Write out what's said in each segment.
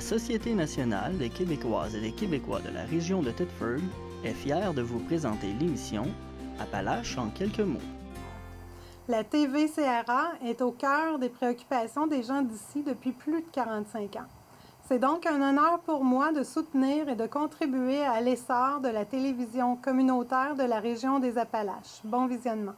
La Société nationale des Québécoises et des Québécois de la région de Thetford est fière de vous présenter l'émission Appalaches en quelques mots. La TVCRA est au cœur des préoccupations des gens d'ici depuis plus de 45 ans. C'est donc un honneur pour moi de soutenir et de contribuer à l'essor de la télévision communautaire de la région des Appalaches. Bon visionnement.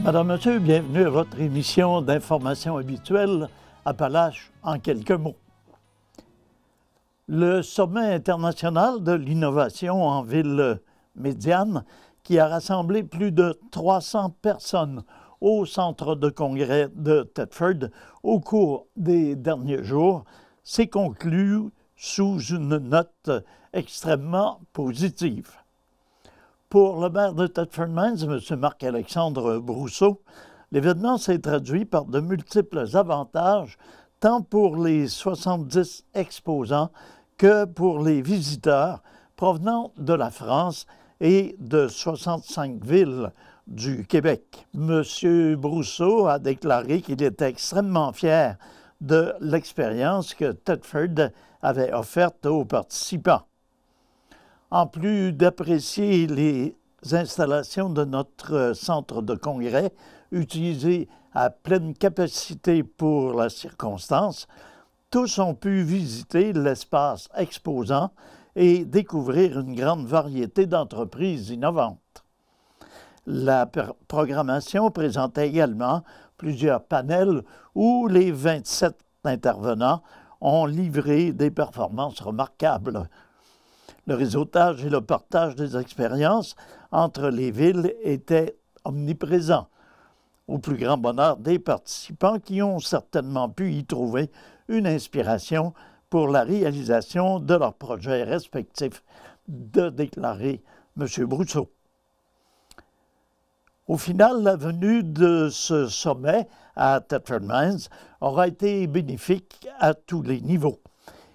Madame, Monsieur, bienvenue à votre émission d'information habituelle Appalaches en quelques mots. Le Sommet international de l'innovation en ville médiane, qui a rassemblé plus de 300 personnes au centre de congrès de Thetford au cours des derniers jours, s'est conclu sous une note extrêmement positive. Pour le maire de Thetford Mines, M. Marc-Alexandre Brousseau, l'événement s'est traduit par de multiples avantages, tant pour les 70 exposants que pour les visiteurs provenant de la France et de 65 villes du Québec. M. Brousseau a déclaré qu'il était extrêmement fier de l'expérience que Thetford avait offerte aux participants. En plus d'apprécier les installations de notre centre de congrès, utilisé à pleine capacité pour la circonstance, tous ont pu visiter l'espace exposant et découvrir une grande variété d'entreprises innovantes. La programmation présentait également plusieurs panels où les 27 intervenants ont livré des performances remarquables. Le réseautage et le partage des expériences entre les villes étaient omniprésents, au plus grand bonheur des participants qui ont certainement pu y trouver une inspiration pour la réalisation de leurs projets respectifs, de déclarer M. Brousseau. Au final, la venue de ce sommet à Thetford Mines aura été bénéfique à tous les niveaux.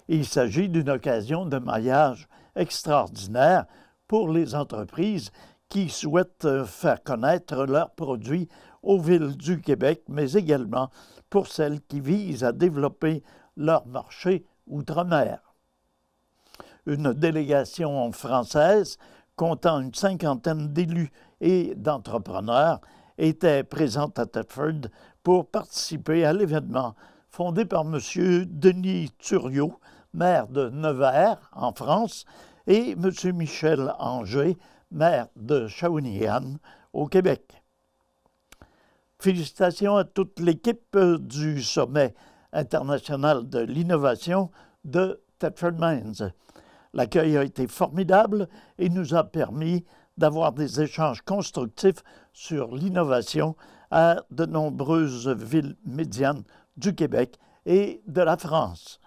Il s'agit d'une occasion de maillage extraordinaire pour les entreprises qui souhaitent faire connaître leurs produits aux villes du Québec, mais également pour celles qui visent à développer leur marché outre-mer. Une délégation française comptant une cinquantaine d'élus et d'entrepreneurs était présente à Thetford pour participer à l'événement fondé par M. Denis Thuriot, maire de Nevers, en France, et M. Michel Anger, maire de Shawinigan, au Québec. Félicitations à toute l'équipe du Sommet international de l'innovation de Thetford Mines. L'accueil a été formidable et nous a permis d'avoir des échanges constructifs sur l'innovation à de nombreuses villes médianes du Québec et de la France.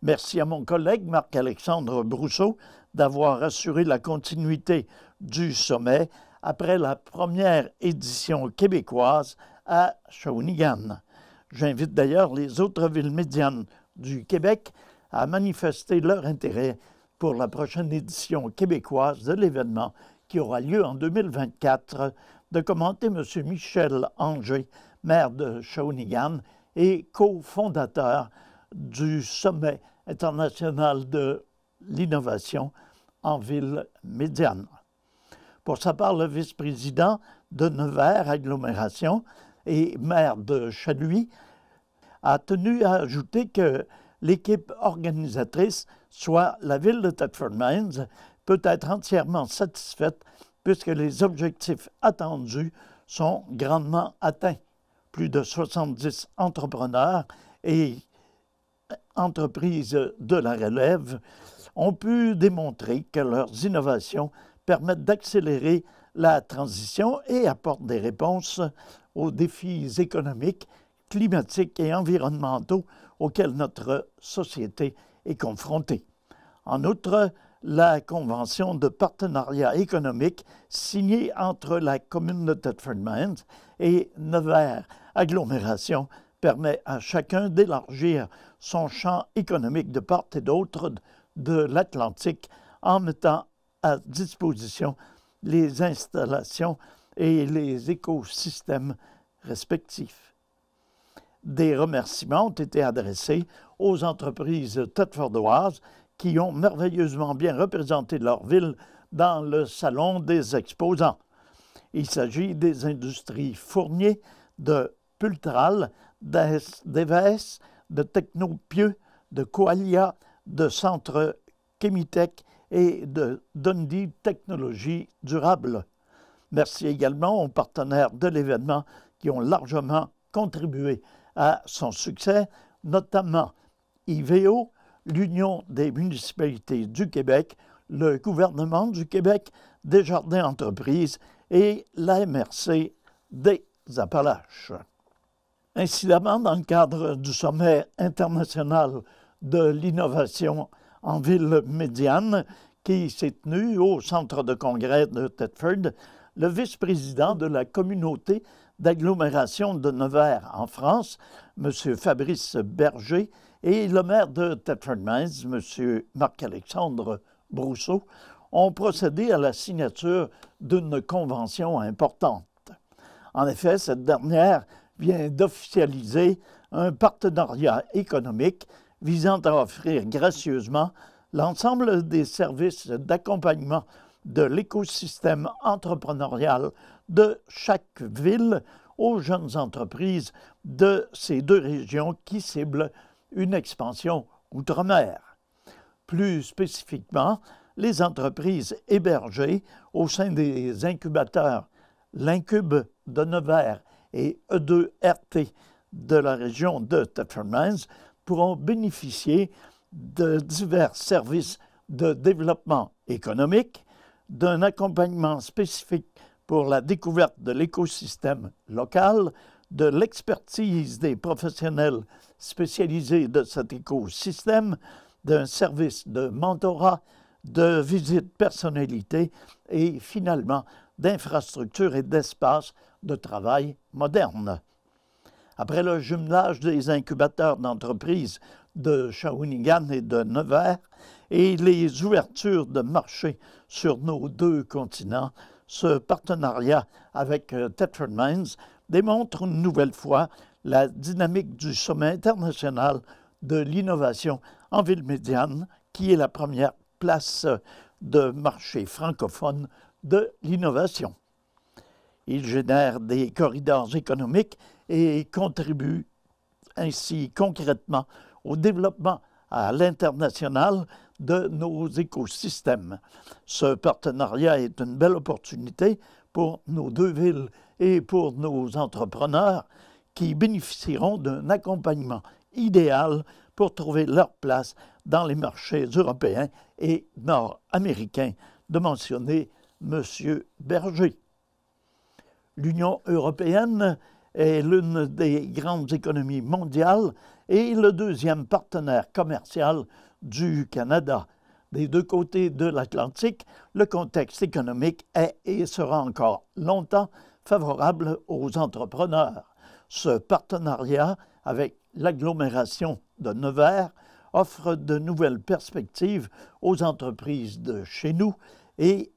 Merci à mon collègue Marc-Alexandre Brousseau d'avoir assuré la continuité du sommet après la première édition québécoise à Shawinigan. J'invite d'ailleurs les autres villes médianes du Québec à manifester leur intérêt pour la prochaine édition québécoise de l'événement qui aura lieu en 2024, de commenter M. Michel Anger, maire de Shawinigan et cofondateur du Sommet international de l'innovation en ville médiane. Pour sa part, le vice-président de Nevers Agglomération et maire de Chaluis a tenu à ajouter que l'équipe organisatrice, soit la ville de Thetford Mines, peut être entièrement satisfaite puisque les objectifs attendus sont grandement atteints. Plus de 70 entrepreneurs et entreprises de la relève ont pu démontrer que leurs innovations permettent d'accélérer la transition et apporte des réponses aux défis économiques, climatiques et environnementaux auxquels notre société est confrontée. En outre, la Convention de partenariat économique signée entre la commune de Thetford Mines et Nevers Agglomération permet à chacun d'élargir son champ économique de part et d'autre de l'Atlantique en mettant à disposition les installations et les écosystèmes respectifs. Des remerciements ont été adressés aux entreprises thetfordoises qui ont merveilleusement bien représenté leur ville dans le Salon des exposants. Il s'agit des industries Fournier, de Pultral, d'Eves, de Technopieux, de Coalia, de Centre Chemitech et de Dundee Technologies Durables. Merci également aux partenaires de l'événement qui ont largement contribué à son succès, notamment IVEO, l'Union des municipalités du Québec, le gouvernement du Québec, Desjardins Entreprises et la MRC des Appalaches. Incidemment, dans le cadre du sommet international de l'innovation en ville médiane qui s'est tenu au centre de congrès de Thetford, le vice-président de la communauté d'agglomération de Nevers en France, M. Fabrice Berger, et le maire de Thetford Mines, M. Marc-Alexandre Brousseau, ont procédé à la signature d'une convention importante. En effet, cette dernière vient d'officialiser un partenariat économique visant à offrir gracieusement l'ensemble des services d'accompagnement de l'écosystème entrepreneurial de chaque ville aux jeunes entreprises de ces deux régions qui ciblent une expansion outre-mer. Plus spécifiquement, les entreprises hébergées au sein des incubateurs l'Incube de Nevers et E2RT de la région de Thetford Mines pourront bénéficier de divers services de développement économique, d'un accompagnement spécifique pour la découverte de l'écosystème local, de l'expertise des professionnels spécialisés de cet écosystème, d'un service de mentorat, de visite personnalité et finalement d'infrastructures et d'espaces de travail modernes. Après le jumelage des incubateurs d'entreprises de Shawinigan et de Nevers et les ouvertures de marchés sur nos deux continents, ce partenariat avec Thetford Mines démontre une nouvelle fois la dynamique du sommet international de l'innovation en ville médiane, qui est la première place de marché francophone de l'innovation. Il génère des corridors économiques et contribue ainsi concrètement au développement à l'international de nos écosystèmes. Ce partenariat est une belle opportunité pour nos deux villes et pour nos entrepreneurs qui bénéficieront d'un accompagnement idéal pour trouver leur place dans les marchés européens et nord-américains, de mentionner M. Berger. L'Union européenne est l'une des grandes économies mondiales et le deuxième partenaire commercial du Canada. Des deux côtés de l'Atlantique, le contexte économique est et sera encore longtemps favorable aux entrepreneurs. Ce partenariat avec l'agglomération de Nevers offre de nouvelles perspectives aux entreprises de chez nous et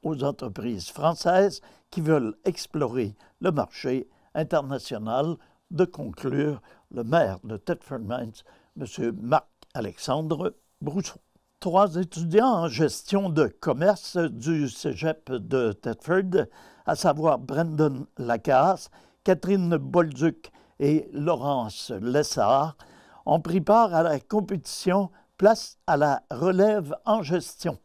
aux entreprises françaises qui veulent explorer le marché international, de conclure le maire de Thetford Mines, M. Marc-Alexandre Brousseau. 3 étudiants en gestion de commerce du cégep de Thetford, à savoir Brendan Lacasse, Catherine Bolduc et Laurence Lessard, ont pris part à la compétition Place à la relève en gestion,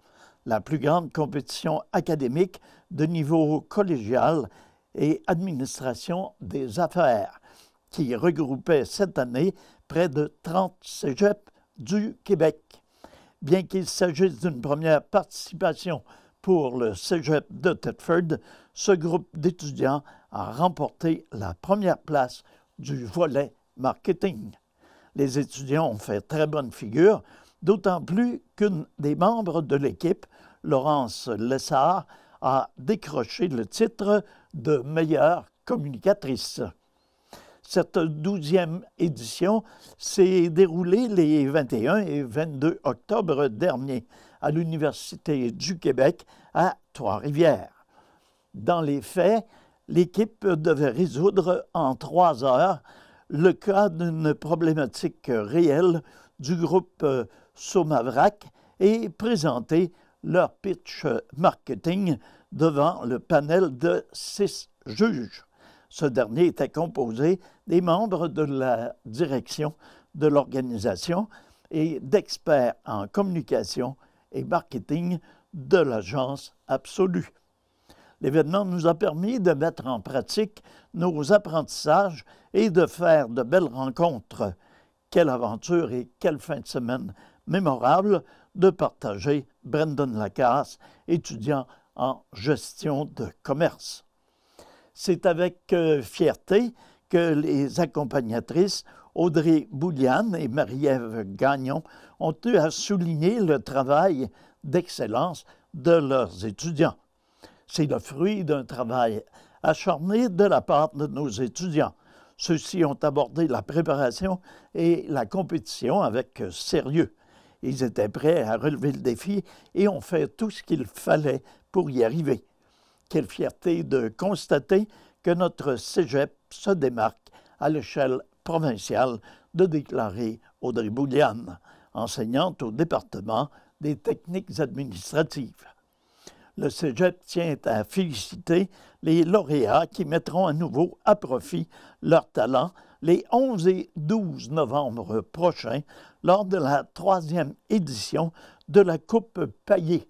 la plus grande compétition académique de niveau collégial et administration des affaires, qui regroupait cette année près de 30 cégeps du Québec. Bien qu'il s'agisse d'une première participation Pour le Cégep de Thetford, ce groupe d'étudiants a remporté la première place du volet marketing. Les étudiants ont fait très bonne figure, d'autant plus qu'une des membres de l'équipe, Laurence Lessard, a décroché le titre de meilleure communicatrice. Cette 12e édition s'est déroulée les 21 et 22 octobre dernier à l'Université du Québec à Trois-Rivières. Dans les faits, l'équipe devait résoudre en 3 heures le cas d'une problématique réelle du groupe Somavrac et présenter leur pitch marketing devant le panel de 6 juges. Ce dernier était composé des membres de la direction de l'organisation et d'experts en communication et marketing de l'agence Absolue. L'événement nous a permis de mettre en pratique nos apprentissages et de faire de belles rencontres. Quelle aventure et quelle fin de semaine mémorable de partager Brendan Lacasse, étudiant en gestion de commerce. C'est avec fierté que les accompagnatrices Audrey Bouliane et Marie-Ève Gagnon ont eu à souligner le travail d'excellence de leurs étudiants. C'est le fruit d'un travail acharné de la part de nos étudiants. Ceux-ci ont abordé la préparation et la compétition avec sérieux. Ils étaient prêts à relever le défi et ont fait tout ce qu'il fallait pour y arriver. Quelle fierté de constater que notre cégep se démarque à l'échelle provinciale, de déclarer Audrey Bouliane, enseignante au département des techniques administratives. Le cégep tient à féliciter les lauréats qui mettront à nouveau à profit leur talent les 11 et 12 novembre prochains lors de la 3e édition de la Coupe Paillé,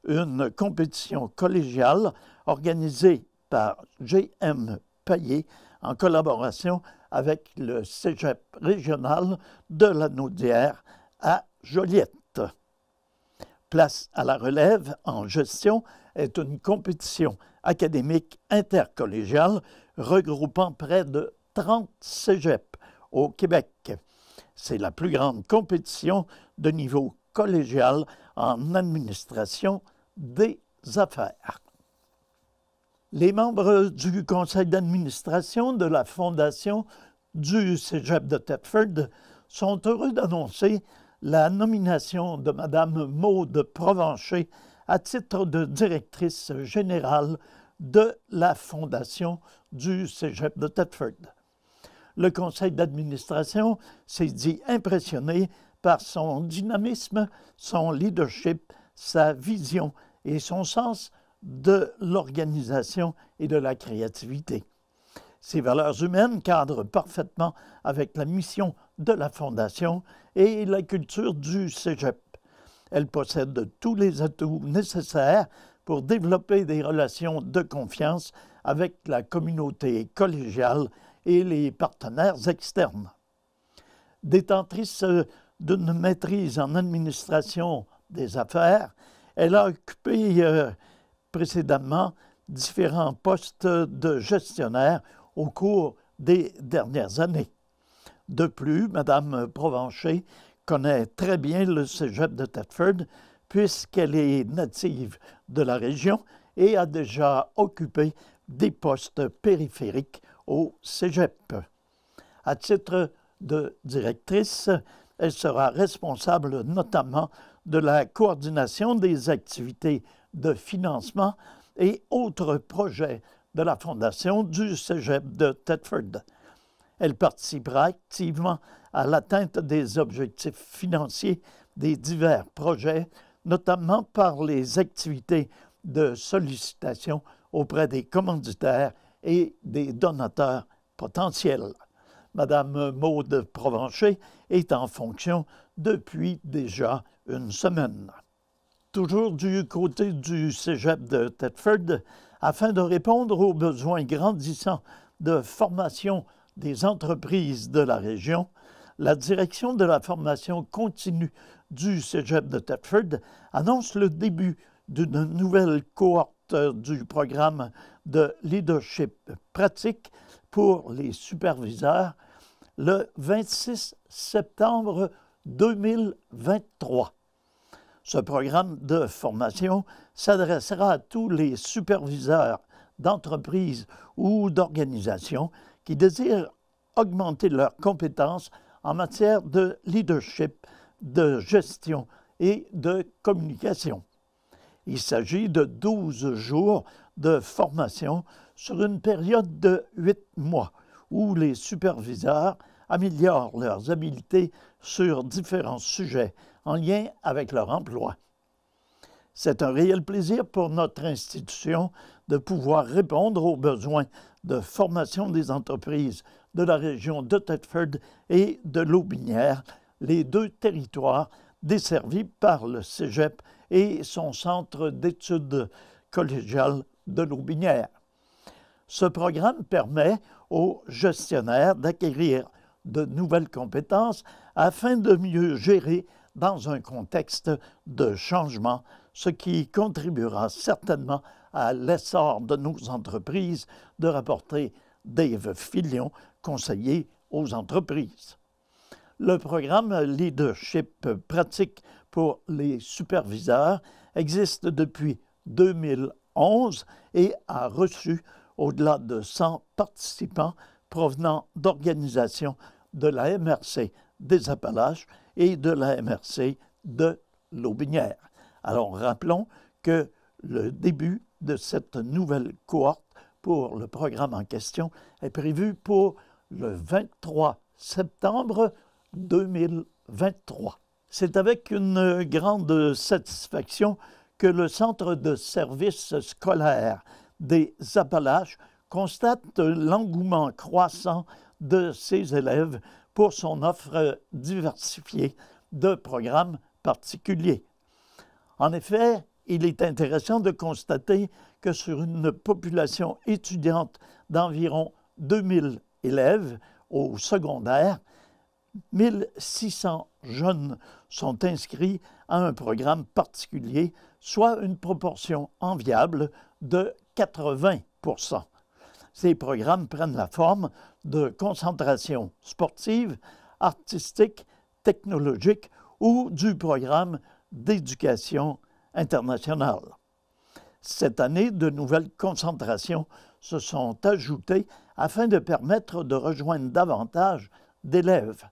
une compétition collégiale organisée par G.M. Paillé en collaboration avec le cégep régional de la Naudière à Joliette. Place à la relève en gestion est une compétition académique intercollégiale regroupant près de 30 cégeps au Québec. C'est la plus grande compétition de niveau collégial en administration des affaires. Les membres du conseil d'administration de la Fondation du Cégep de Thetford sont heureux d'annoncer la nomination de Mme Maude Provencher à titre de directrice générale de la Fondation du Cégep de Thetford. Le conseil d'administration s'est dit impressionné par son dynamisme, son leadership, sa vision et son sens de l'organisation et de la créativité. Ces valeurs humaines cadrent parfaitement avec la mission de la Fondation et la culture du Cégep. Elle possède tous les atouts nécessaires pour développer des relations de confiance avec la communauté collégiale et les partenaires externes. Détentrice d'une maîtrise en administration des affaires, elle a occupé précédemment différents postes de gestionnaire au cours des dernières années. De plus, Mme Provencher connaît très bien le cégep de Thetford puisqu'elle est native de la région et a déjà occupé des postes périphériques au cégep. À titre de directrice, elle sera responsable notamment de la coordination des activités de financement et autres projets de la Fondation du Cégep de Thetford. Elle participera activement à l'atteinte des objectifs financiers des divers projets, notamment par les activités de sollicitation auprès des commanditaires et des donateurs potentiels. Madame Maude Provencher est en fonction depuis déjà une semaine. Toujours du côté du Cégep de Thetford, afin de répondre aux besoins grandissants de formation des entreprises de la région, la direction de la formation continue du Cégep de Thetford annonce le début d'une nouvelle cohorte du programme de leadership pratique pour les superviseurs le 26 septembre 2023. Ce programme de formation s'adressera à tous les superviseurs d'entreprises ou d'organisations qui désirent augmenter leurs compétences en matière de leadership, de gestion et de communication. Il s'agit de 12 jours de formation sur une période de 8 mois où les superviseurs améliorent leurs habiletés sur différents sujets en lien avec leur emploi. C'est un réel plaisir pour notre institution de pouvoir répondre aux besoins de formation des entreprises de la région de Thetford et de Lotbinière, les deux territoires desservis par le Cégep et son centre d'études collégiales de Lotbinière. Ce programme permet aux gestionnaires d'acquérir de nouvelles compétences afin de mieux gérer dans un contexte de changement, ce qui contribuera certainement à l'essor de nos entreprises, de rapporter Dave Filion, conseiller aux entreprises. Le programme Leadership pratique pour les superviseurs existe depuis 2011 et a reçu au-delà de 100 participants provenant d'organisations de la MRC des Appalaches et de la MRC de Lotbinière. Alors, rappelons que le début de cette nouvelle cohorte pour le programme en question est prévu pour le 23 septembre 2023. C'est avec une grande satisfaction que le Centre de services scolaires des Appalaches constate l'engouement croissant de ses élèves pour son offre diversifiée de programmes particuliers. En effet, il est intéressant de constater que sur une population étudiante d'environ 2000 élèves au secondaire, 1600 jeunes sont inscrits à un programme particulier, soit une proportion enviable de 80 %. Ces programmes prennent la forme de concentration sportive, artistique, technologique ou du programme d'éducation internationale. Cette année, de nouvelles concentrations se sont ajoutées afin de permettre de rejoindre davantage d'élèves.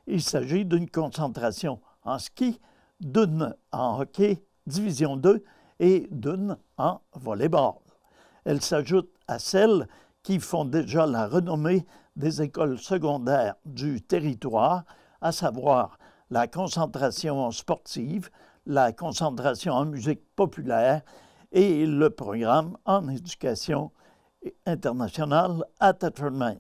Il s'agit d'une concentration en ski, d'une en hockey division 2 et d'une en volleyball. Elle s'ajoute à celles qui font déjà la renommée des écoles secondaires du territoire, à savoir la concentration sportive, la concentration en musique populaire et le programme en éducation internationale à Thetford Mines.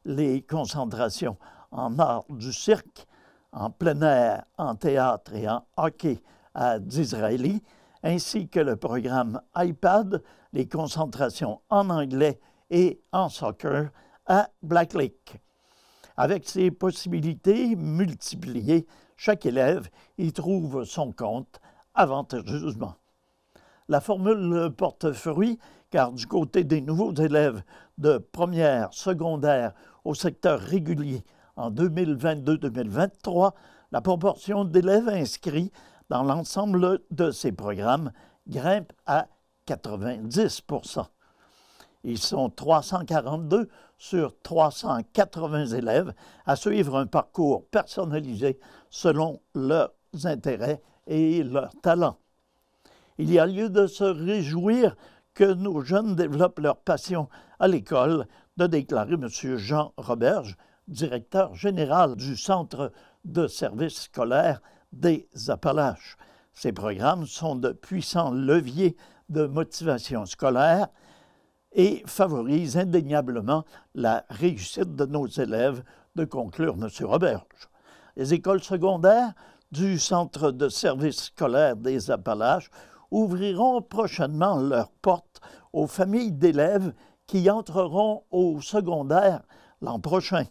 Les concentrations en art du cirque, en plein air, en théâtre et en hockey à Disraeli, ainsi que le programme iPad, les concentrations en anglais et en soccer à Black Lake. Avec ces possibilités multipliées, chaque élève y trouve son compte avantageusement. La formule porte fruit car du côté des nouveaux élèves de première, secondaire au secteur régulier en 2022-2023, la proportion d'élèves inscrits dans l'ensemble de ces programmes grimpe à 90 %. Ils sont 342 sur 380 élèves à suivre un parcours personnalisé selon leurs intérêts et leurs talents. Il y a lieu de se réjouir que nos jeunes développent leur passion à l'école, de déclarer M. Jean Roberge, directeur général du Centre de services scolaires des Appalaches. Ces programmes sont de puissants leviers de motivation scolaire et favorisent indéniablement la réussite de nos élèves, de conclure M. Roberge. Les écoles secondaires du Centre de services scolaires des Appalaches ouvriront prochainement leurs portes aux familles d'élèves qui entreront au secondaire l'an prochain.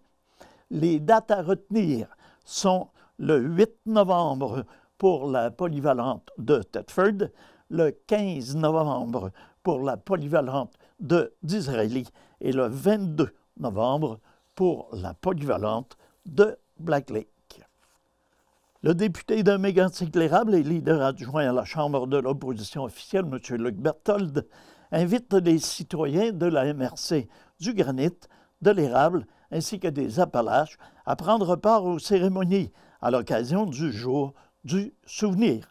Les dates à retenir sont le 8 novembre pour la polyvalente de Thetford, le 15 novembre pour la polyvalente de Disraeli et le 22 novembre pour la polyvalente de Black Lake. Le député de Mégantic-l'Érable et leader adjoint à la Chambre de l'opposition officielle, M. Luc Berthold, invite les citoyens de la MRC du Granit, de l'Érable ainsi que des Appalaches à prendre part aux cérémonies à l'occasion du jour du souvenir.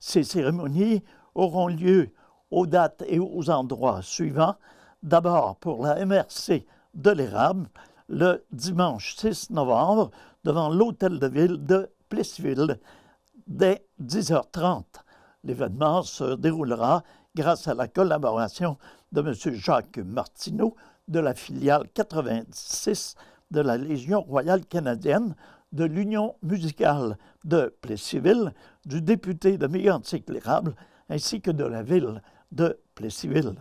Ces cérémonies auront lieu aux dates et aux endroits suivants. D'abord pour la MRC de l'Érable, le dimanche 6 novembre, devant l'Hôtel de Ville de Plessisville, dès 10h30. L'événement se déroulera grâce à la collaboration de M. Jacques Martineau de la filiale 86 de la Légion royale canadienne, de l'Union musicale de Plessisville, du député de Mégantic-l'Érable ainsi que de la ville de Plessisville.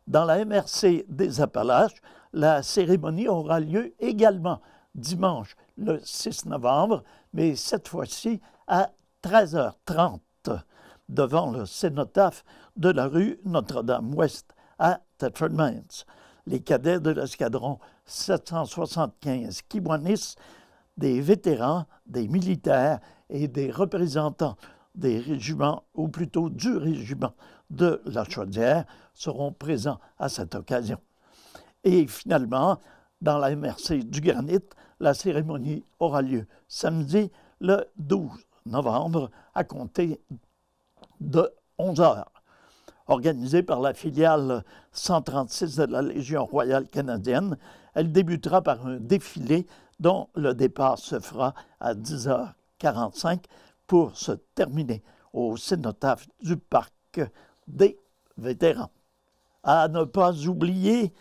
Dans la MRC des Appalaches, la cérémonie aura lieu également dimanche le 6 novembre, mais cette fois-ci à 13h30, devant le cénotaphe de la rue Notre-Dame-Ouest à Thetford Mines. Les cadets de l'escadron 775 Kiwanis, des vétérans, des militaires et des représentants des régiments, ou plutôt du régiment de la Chaudière, seront présents à cette occasion. Et finalement, dans la MRC du Granit, la cérémonie aura lieu samedi le 12 novembre à compter de 11h. Organisée par la filiale 136 de la Légion royale canadienne, elle débutera par un défilé dont le départ se fera à 10h45 pour se terminer au cénotaphe du Parc des vétérans. À ne pas oublier,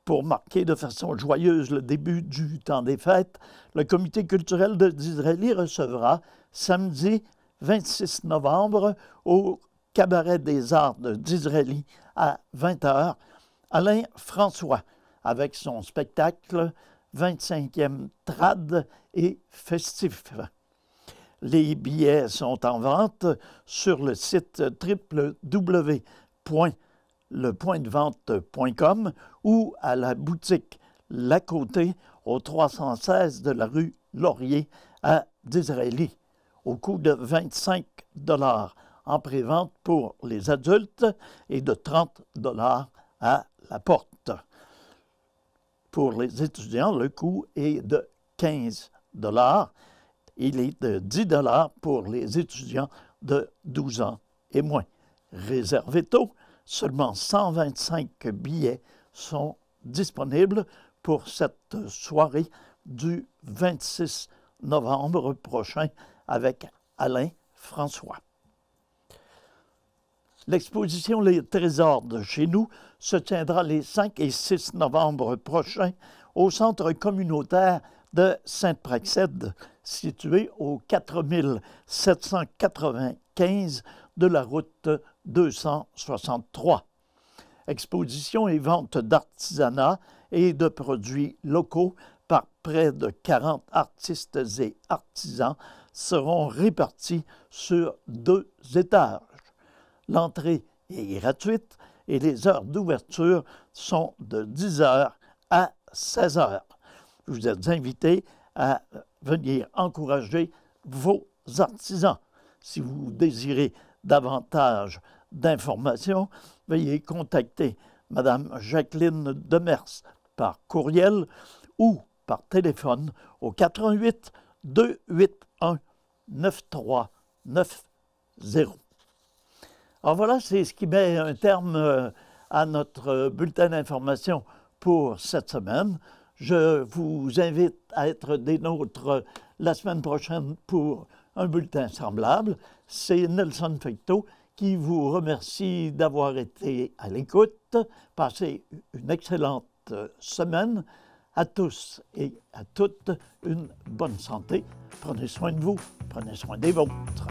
pour marquer de façon joyeuse le début du temps des fêtes, le comité culturel de Disraeli recevra samedi 26 novembre au Cabaret des Arts de Disraeli à 20h Alain François avec son spectacle 25e Trad et festif. Les billets sont en vente sur le site www.lepointdevente.com ou à la boutique La Côté au 316 de la rue Laurier à Disraeli, au coût de 25 $ en prévente pour les adultes et de 30 $ à la porte. Pour les étudiants, le coût est de 15 $. Il est de 10 $ pour les étudiants de 12 ans et moins. Réservez tôt, seulement 125 billets sont disponibles pour cette soirée du 26 novembre prochain avec Alain François. L'exposition Les Trésors de chez nous se tiendra les 5 et 6 novembre prochains au centre communautaire de Sainte-Praxède, situé au 4795 de la route 263. Exposition et vente d'artisanat et de produits locaux par près de 40 artistes et artisans seront répartis sur 2 étages. L'entrée est gratuite et les heures d'ouverture sont de 10h à 16h. Vous êtes invités à venir encourager vos artisans. Si vous désirez davantage d'informations, veuillez contacter Mme Jacqueline Demers par courriel ou par téléphone au 88 281 9390. Alors voilà, c'est ce qui met un terme à notre bulletin d'information pour cette semaine. Je vous invite à être des nôtres la semaine prochaine pour un bulletin semblable. C'est Nelson Fecteau qui vous remercie d'avoir été à l'écoute. Passez une excellente semaine. À tous et à toutes, une bonne santé. Prenez soin de vous, prenez soin des vôtres.